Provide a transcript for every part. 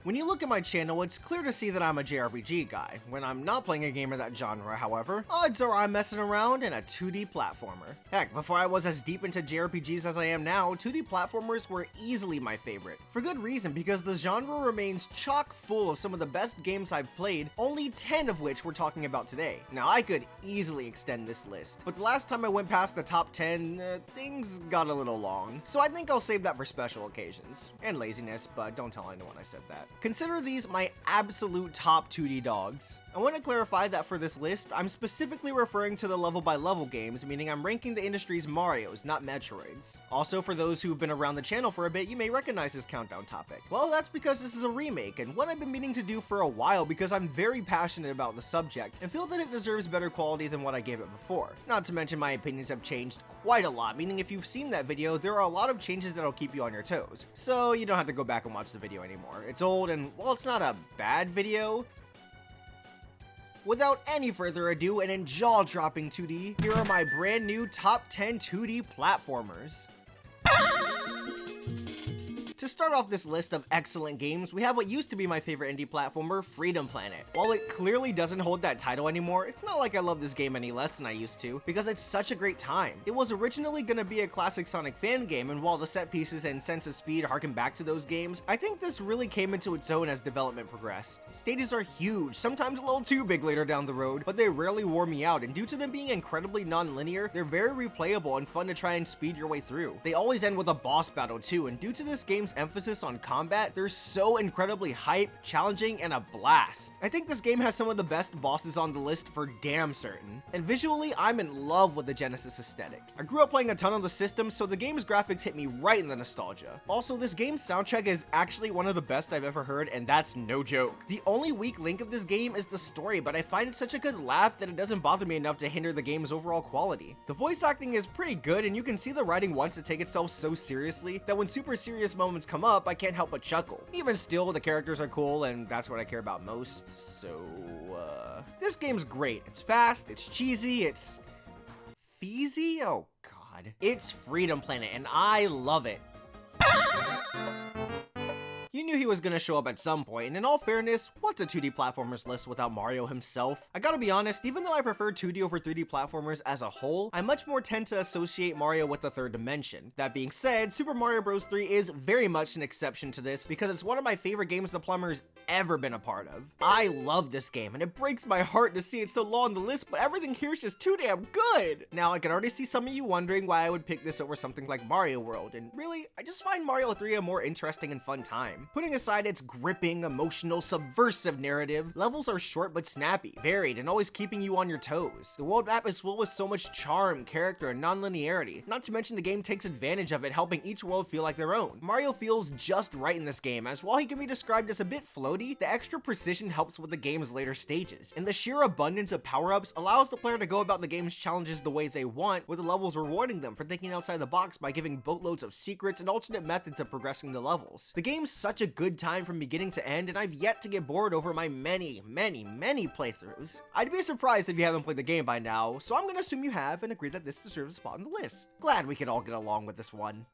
When you look at my channel, it's clear to see that I'm a JRPG guy. When I'm not playing a game of that genre, however, odds are I'm messing around in a 2D platformer. Heck, before I was as deep into JRPGs as I am now, 2D platformers were easily my favorite. For good reason, because the genre remains chock full of some of the best games I've played, only 10 of which we're talking about today. Now, I could easily extend this list, but the last time I went past the top 10, things got a little long. So I think I'll save that for special occasions. And laziness, but don't tell anyone I said that. Consider these my absolute top 2D dogs. I want to clarify that for this list, I'm specifically referring to the level by level games, meaning I'm ranking the industry's Marios, not Metroids. Also, for those who've been around the channel for a bit, you may recognize this countdown topic. Well, that's because this is a remake, and what I've been meaning to do for a while because I'm very passionate about the subject, and feel that it deserves better quality than what I gave it before. Not to mention my opinions have changed quite a lot, meaning if you've seen that video, there are a lot of changes that'll keep you on your toes. So you don't have to go back and watch the video anymore. It's old, and while it's not a bad video, without any further ado and in jaw-dropping 2D, here are my brand new top 10 2D platformers. To start off this list of excellent games, we have what used to be my favorite indie platformer, Freedom Planet. While it clearly doesn't hold that title anymore, it's not like I love this game any less than I used to, because it's such a great time. It was originally gonna be a classic Sonic fan game, and while the set pieces and sense of speed harken back to those games, I think this really came into its own as development progressed. Stages are huge, sometimes a little too big later down the road, but they rarely wore me out, and due to them being incredibly non-linear, they're very replayable and fun to try and speed your way through. They always end with a boss battle too, and due to this game's emphasis on combat, they're so incredibly hype, challenging, and a blast. I think this game has some of the best bosses on the list for damn certain. And visually, I'm in love with the Genesis aesthetic. I grew up playing a ton on the system, so the game's graphics hit me right in the nostalgia. Also, this game's soundtrack is actually one of the best I've ever heard, and that's no joke. The only weak link of this game is the story, but I find it such a good laugh that it doesn't bother me enough to hinder the game's overall quality. The voice acting is pretty good, and you can see the writing wants to take itself so seriously that when super serious moments come up, I can't help but chuckle. Even still, the characters are cool, and that's what I care about most, so, this game's great. It's fast, it's cheesy, it's feezy? Oh god. It's Freedom Planet, and I love it. You knew he was gonna show up at some point, and in all fairness, what's a 2D platformers list without Mario himself? I gotta be honest, even though I prefer 2D over 3D platformers as a whole, I much more tend to associate Mario with the third dimension. That being said, Super Mario Bros. 3 is very much an exception to this because it's one of my favorite games the plumber's ever been a part of. I love this game, and it breaks my heart to see it so low on the list, but everything here is just too damn good! Now, I can already see some of you wondering why I would pick this over something like Mario World, and really, I just find Mario 3 a more interesting and fun time. Putting aside its gripping, emotional, subversive narrative, levels are short but snappy, varied, and always keeping you on your toes. The world map is full with so much charm, character, and non-linearity, not to mention the game takes advantage of it, helping each world feel like their own. Mario feels just right in this game, as while he can be described as a bit floaty, the extra precision helps with the game's later stages, and the sheer abundance of power-ups allows the player to go about the game's challenges the way they want, with the levels rewarding them for thinking outside the box by giving boatloads of secrets and alternate methods of progressing the levels. The game's such a good time from beginning to end, and I've yet to get bored over my many playthroughs. I'd be surprised if you haven't played the game by now, so I'm gonna assume you have and agree that this deserves a spot on the list. Glad we can all get along with this one.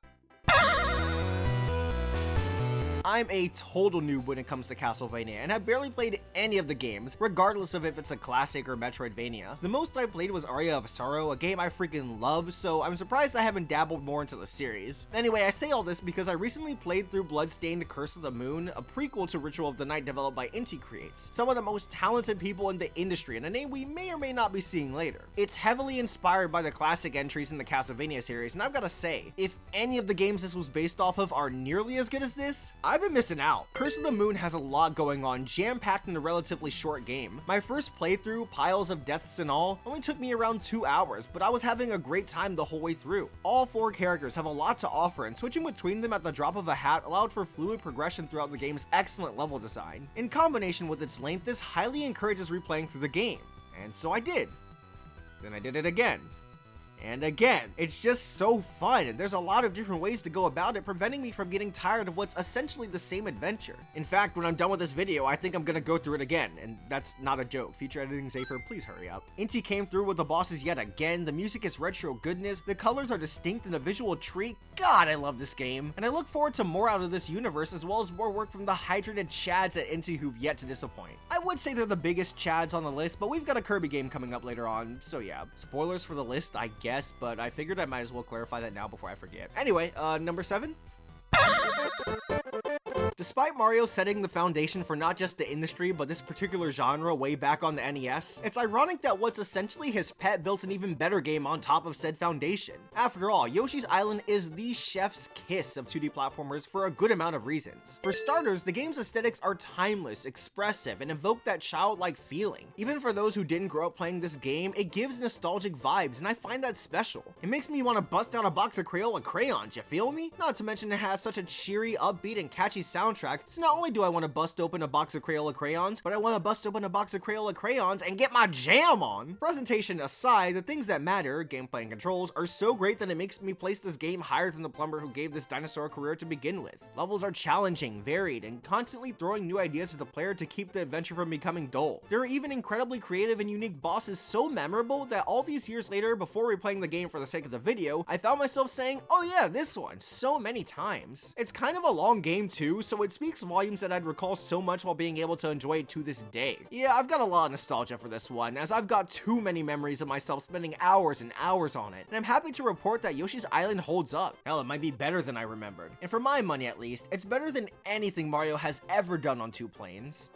I'm a total noob when it comes to Castlevania, and have barely played any of the games, regardless of if it's a classic or Metroidvania. The most I played was Aria of Sorrow, a game I freaking love, so I'm surprised I haven't dabbled more into the series. Anyway, I say all this because I recently played through Bloodstained Curse of the Moon, a prequel to Ritual of the Night developed by Inti Creates, some of the most talented people in the industry, and a name we may or may not be seeing later. It's heavily inspired by the classic entries in the Castlevania series, and I've gotta say, if any of the games this was based off of are nearly as good as this, I've been missing out. Curse of the Moon has a lot going on, jam-packed in a relatively short game. My first playthrough, piles of deaths and all, only took me around 2 hours, but I was having a great time the whole way through. All 4 characters have a lot to offer, and switching between them at the drop of a hat allowed for fluid progression throughout the game's excellent level design. In combination with its length, this highly encourages replaying through the game. And so I did. Then I did it again. and again. It's just so fun, and there's a lot of different ways to go about it, preventing me from getting tired of what's essentially the same adventure. In fact, when I'm done with this video, I think I'm gonna go through it again, and that's not a joke. Feature editing Zafre, please hurry up. Inti came through with the bosses yet again, the music is retro goodness, the colors are distinct and a visual treat. God, I love this game, and I look forward to more out of this universe, as well as more work from the hydrated chads at Inti who've yet to disappoint. I would say they're the biggest chads on the list, but we've got a Kirby game coming up later on, so yeah. Spoilers for the list, I guess, but I figured I might as well clarify that now before I forget. Anyway, number 7? Despite Mario setting the foundation for not just the industry, but this particular genre way back on the NES, it's ironic that what's essentially his pet built an even better game on top of said foundation. After all, Yoshi's Island is the chef's kiss of 2D platformers for a good amount of reasons. For starters, the game's aesthetics are timeless, expressive, and evoke that childlike feeling. Even for those who didn't grow up playing this game, it gives nostalgic vibes, and I find that special. It makes me want to bust out a box of Crayola crayons, you feel me? Not to mention it has such a cheery, upbeat, and catchy soundtrack, so not only do I want to bust open a box of Crayola crayons, but I want to bust open a box of Crayola crayons and get my jam on! Presentation aside, the things that matter, gameplay and controls, are so great that it makes me place this game higher than the plumber who gave this dinosaur a career to begin with. Levels are challenging, varied, and constantly throwing new ideas at the player to keep the adventure from becoming dull. There are even incredibly creative and unique bosses so memorable that all these years later, before replaying the game for the sake of the video, I found myself saying, oh yeah, this one, so many times. It's kind of a long game too, so it speaks volumes that I'd recall so much while being able to enjoy it to this day. Yeah, I've got a lot of nostalgia for this one, as I've got too many memories of myself spending hours and hours on it, and I'm happy to report that Yoshi's Island holds up. Hell, it might be better than I remembered. And for my money at least, it's better than anything Mario has ever done on 2 planes.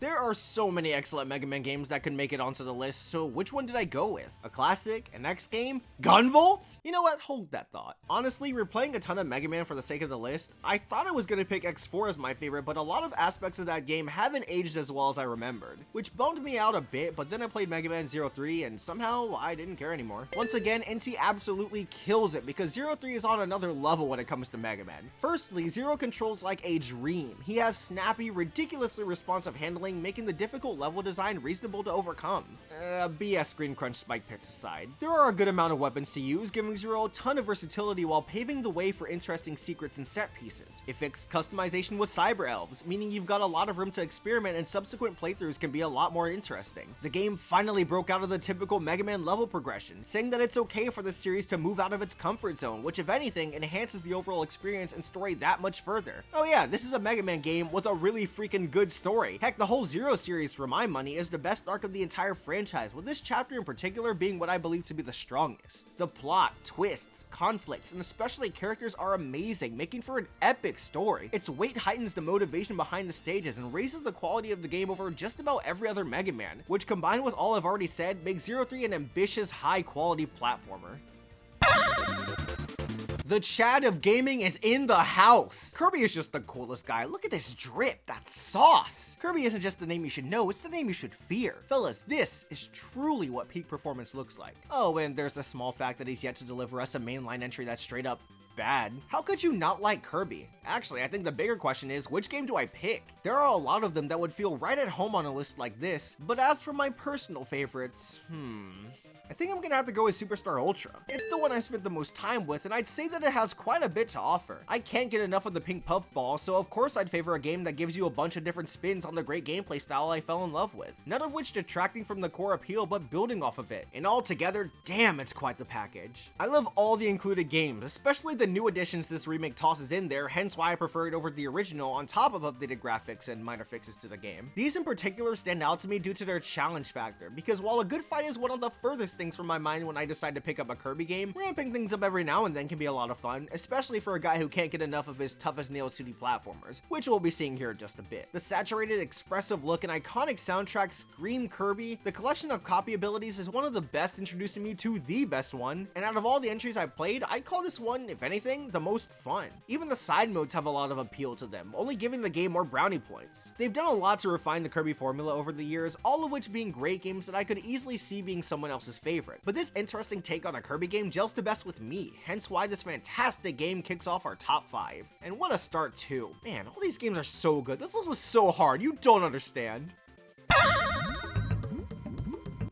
There are so many excellent Mega Man games that could make it onto the list, so which one did I go with? A classic? An X game? Gunvolt? You know what? Hold that thought. Honestly, replaying a ton of Mega Man for the sake of the list, I thought I was gonna pick X4 as my favorite, but a lot of aspects of that game haven't aged as well as I remembered, which bummed me out a bit, but then I played Mega Man 03 and somehow I didn't care anymore. Once again, Inti absolutely kills it because 03 is on another level when it comes to Mega Man. Firstly, Zero controls like a dream. He has snappy, ridiculously responsive handling, making the difficult level design reasonable to overcome. BS screen crunch spike picks aside. There are a good amount of weapons to use, giving Zero a ton of versatility while paving the way for interesting secrets and set pieces. It fixed customization with cyber elves, meaning you've got a lot of room to experiment and subsequent playthroughs can be a lot more interesting. The game finally broke out of the typical Mega Man level progression, saying that it's okay for the series to move out of its comfort zone, which if anything enhances the overall experience and story that much further. Oh yeah, this is a Mega Man game with a really freaking good story. Heck, the whole Zero series, for my money, is the best arc of the entire franchise, with this chapter in particular being what I believe to be the strongest. The plot, twists, conflicts, and especially characters are amazing, making for an epic story. Its weight heightens the motivation behind the stages and raises the quality of the game over just about every other Mega Man, which combined with all I've already said, makes 03 an ambitious, high-quality platformer. The Chad of gaming is in the house. Kirby is just the coolest guy. Look at this drip, that's sauce. Kirby isn't just the name you should know, it's the name you should fear. Fellas, this is truly what peak performance looks like. Oh, and there's the small fact that he's yet to deliver us a mainline entry that's straight up bad. How could you not like Kirby? Actually, I think the bigger question is, which game do I pick? There are a lot of them that would feel right at home on a list like this, but as for my personal favorites, I think I'm gonna have to go with Superstar Ultra. It's the one I spent the most time with, and I'd say that it has quite a bit to offer. I can't get enough of the pink puffball, so of course I'd favor a game that gives you a bunch of different spins on the great gameplay style I fell in love with. None of which detracting from the core appeal, but building off of it. And altogether, damn, it's quite the package. I love all the included games, especially the new additions this remake tosses in there, hence why I prefer it over the original on top of updated graphics and minor fixes to the game. These in particular stand out to me due to their challenge factor, because while a good fight is one of the furthest things from my mind when I decide to pick up a Kirby game, ramping things up every now and then can be a lot of fun, especially for a guy who can't get enough of his tough as nails 2D platformers, which we'll be seeing here in just a bit. The saturated, expressive look and iconic soundtrack scream Kirby. The collection of copy abilities is one of the best, introducing me to the best one, and out of all the entries I've played, I'd call this one, if anything, the most fun. Even the side modes have a lot of appeal to them, only giving the game more brownie points. They've done a lot to refine the Kirby formula over the years, all of which being great games that I could easily see being someone else's favorite. But this interesting take on a Kirby game gels the best with me, hence why this fantastic game kicks off our top 5. And what a start too. Man, all these games are so good. This list was so hard, you don't understand.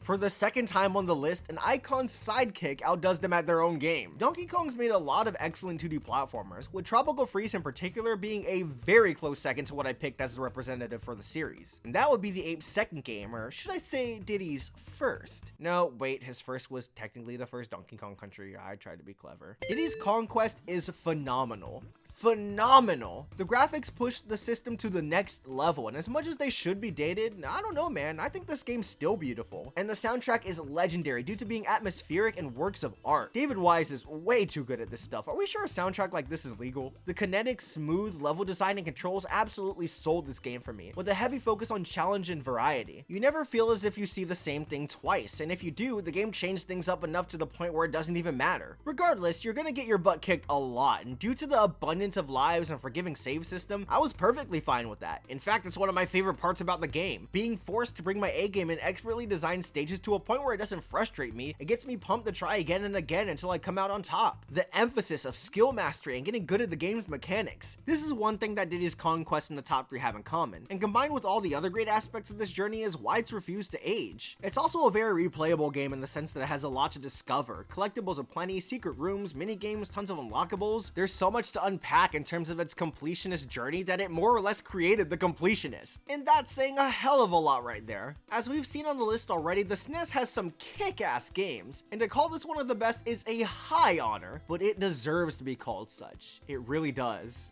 For the second time on the list, an Icon's sidekick outdoes them at their own game. Donkey Kong's made a lot of excellent 2D platformers, with Tropical Freeze in particular being a very close second to what I picked as the representative for the series. And that would be the ape's second game, or should I say Diddy's first? No, wait, his first was technically the first Donkey Kong Country. I tried to be clever. Diddy's Conquest is phenomenal. Phenomenal. The graphics pushed the system to the next level, and as much as they should be dated, I don't know, man, I think this game's still beautiful. And the soundtrack is legendary due to being atmospheric and works of art. David Wise is way too good at this stuff. Are we sure a soundtrack like this is legal? The kinetic, smooth level design and controls absolutely sold this game for me, with a heavy focus on challenge and variety. You never feel as if you see the same thing twice, and if you do, the game changed things up enough to the point where it doesn't even matter. Regardless, you're gonna get your butt kicked a lot, and due to the abundance of lives and forgiving save system, I was perfectly fine with that. In fact, it's one of my favorite parts about the game. Being forced to bring my A game in expertly designed stages to a point where it doesn't frustrate me, it gets me pumped to try again and again until I come out on top. The emphasis of skill mastery and getting good at the game's mechanics. This is one thing that Diddy's Conquest and the top 3 have in common, and combined with all the other great aspects of this journey is why it's refused to age. It's also a very replayable game in the sense that it has a lot to discover, collectibles aplenty, secret rooms, mini games, tons of unlockables. There's so much to unpack in terms of its completionist journey that it more or less created the completionist. And that's saying a hell of a lot right there. As we've seen on the list already, the SNES has some kick-ass games, and to call this one of the best is a high honor, but it deserves to be called such. It really does.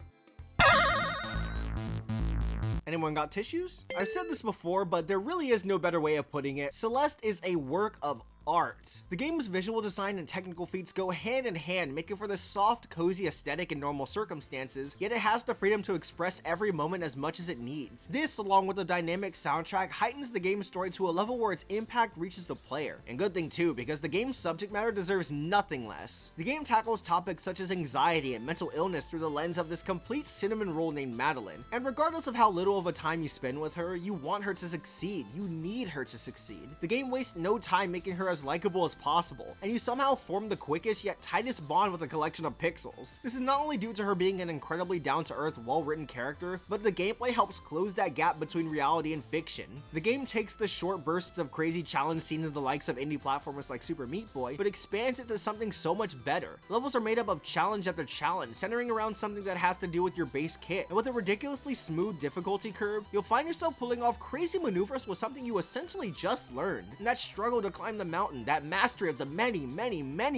Anyone got tissues? I've said this before, but there really is no better way of putting it. Celeste is a work of art. The game's visual design and technical feats go hand in hand, making for this soft, cozy aesthetic in normal circumstances, yet it has the freedom to express every moment as much as it needs. This, along with a dynamic soundtrack, heightens the game's story to a level where its impact reaches the player. And good thing too, because the game's subject matter deserves nothing less. The game tackles topics such as anxiety and mental illness through the lens of this complete cinnamon roll named Madeline. And regardless of how little of a time you spend with her, you want her to succeed. You need her to succeed. The game wastes no time making her as likable as possible, and you somehow form the quickest yet tightest bond with a collection of pixels. This is not only due to her being an incredibly down-to-earth, well-written character, but the gameplay helps close that gap between reality and fiction. The game takes the short bursts of crazy challenge seen in the likes of indie platformers like Super Meat Boy, but expands it to something so much better. Levels are made up of challenge after challenge, centering around something that has to do with your base kit, and with a ridiculously smooth difficulty curve, you'll find yourself pulling off crazy maneuvers with something you essentially just learned. And that struggle to climb the mountain, that mastery of the many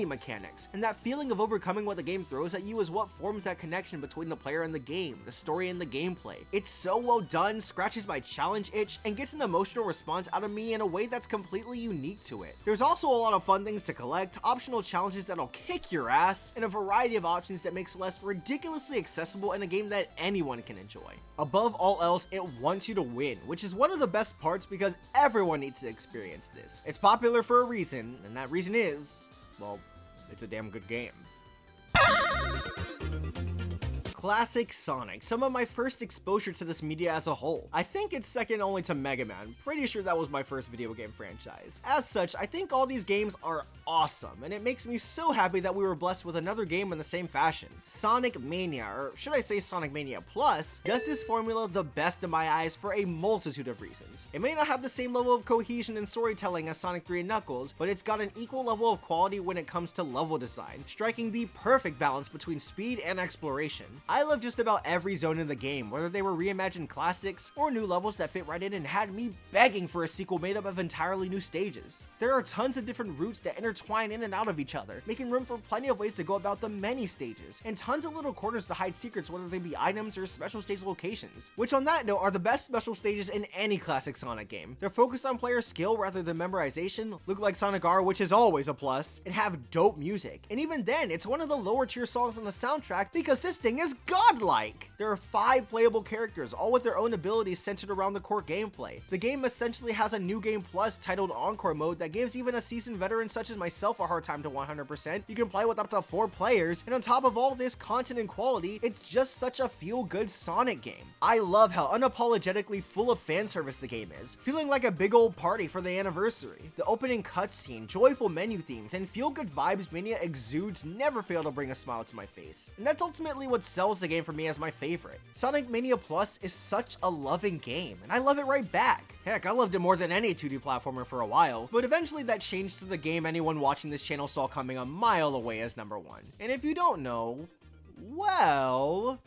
mechanics, and that feeling of overcoming what the game throws at you is what forms that connection between the player and the game, the story and the gameplay. It's so well done, scratches my challenge itch, and gets an emotional response out of me in a way that's completely unique to it. There's also a lot of fun things to collect, optional challenges that'll kick your ass, and a variety of options that make Celeste ridiculously accessible in a game that anyone can enjoy. Above all else, it wants you to win, which is one of the best parts because everyone needs to experience this. It's popular for a reason, and that reason is, well, it's a damn good game. Classic Sonic, some of my first exposure to this media as a whole. I think it's second only to Mega Man, pretty sure that was my first video game franchise. As such, I think all these games are awesome, and it makes me so happy that we were blessed with another game in the same fashion. Sonic Mania, or should I say Sonic Mania Plus, does this formula the best in my eyes for a multitude of reasons. It may not have the same level of cohesion and storytelling as Sonic 3 and Knuckles, but it's got an equal level of quality when it comes to level design, striking the perfect balance between speed and exploration. I love just about every zone in the game, whether they were reimagined classics or new levels that fit right in and had me begging for a sequel made up of entirely new stages. There are tons of different routes that intertwine in and out of each other, making room for plenty of ways to go about the many stages, and tons of little corners to hide secrets, whether they be items or special stage locations, which on that note are the best special stages in any classic Sonic game. They're focused on player skill rather than memorization, look like Sonic R, which is always a plus, and have dope music. And even then, it's one of the lower tier songs on the soundtrack because this thing is godlike. There are 5 playable characters, all with their own abilities centered around the core gameplay. The game essentially has a new game plus titled Encore mode that gives even a seasoned veteran such as myself a hard time to 100%. You can play with up to 4 players, and on top of all this content and quality, it's just such a feel-good Sonic game. I love how unapologetically full of fan service the game is, feeling like a big old party for the anniversary. The opening cutscene, joyful menu themes, and feel-good vibes Mania exudes never fail to bring a smile to my face. And that's ultimately what sells the game for me as my favorite. Sonic Mania Plus is such a loving game, and I love it right back. Heck, I loved it more than any 2D platformer for a while, but eventually that changed to the game anyone watching this channel saw coming a mile away as number 1. And if you don't know, well...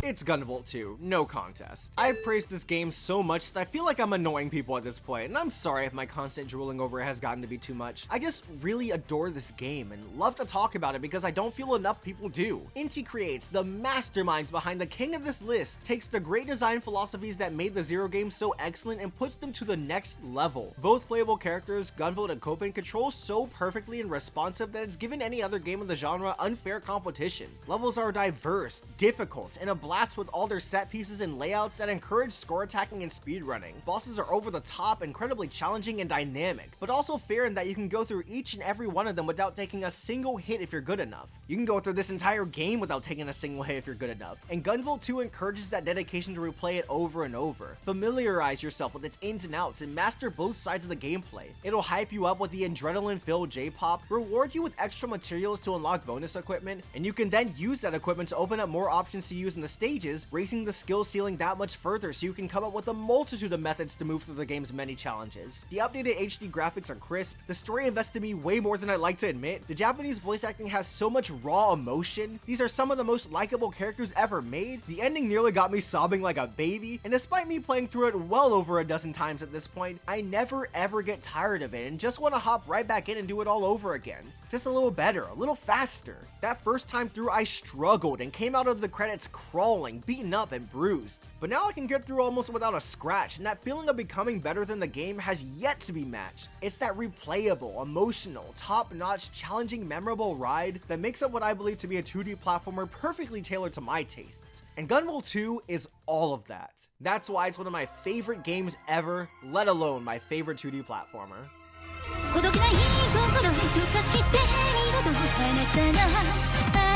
It's Gunvolt 2, no contest. I've praised this game so much that I feel like I'm annoying people at this point, and I'm sorry if my constant drooling over it has gotten to be too much. I just really adore this game and love to talk about it because I don't feel enough people do. Inti Creates, the masterminds behind the king of this list, takes the great design philosophies that made the Zero games so excellent and puts them to the next level. Both playable characters, Gunvolt and Copen, control so perfectly and responsive that it's given any other game in the genre unfair competition. Levels are diverse, difficult, and a blast with all their set pieces and layouts that encourage score attacking and speedrunning. Bosses are over the top, incredibly challenging and dynamic, but also fair in that you can go through each and every one of them without taking a single hit if you're good enough. You can go through this entire game without taking a single hit if you're good enough. And Gunvolt 2 encourages that dedication to replay it over and over. Familiarize yourself with its ins and outs and master both sides of the gameplay. It'll hype you up with the adrenaline-filled J-pop, reward you with extra materials to unlock bonus equipment, and you can then use that equipment to open up more options to use in the stages, raising the skill ceiling that much further so you can come up with a multitude of methods to move through the game's many challenges. The updated HD graphics are crisp, the story invested me way more than I'd like to admit, the Japanese voice acting has so much raw emotion, these are some of the most likable characters ever made, the ending nearly got me sobbing like a baby, and despite me playing through it well over a dozen times at this point, I never ever get tired of it and just want to hop right back in and do it all over again. Just a little better, a little faster. That first time through I struggled and came out of the credits crawling, beaten up and bruised, but now I can get through almost without a scratch, and that feeling of becoming better than the game has yet to be matched. It's that replayable, emotional, top-notch, challenging, memorable ride that makes up what I believe to be a 2D platformer perfectly tailored to my tastes. And Gunvolt 2 is all of that. That's why it's one of my favorite games ever, let alone my favorite 2D platformer. ほどけない心を溶かして二度と離さない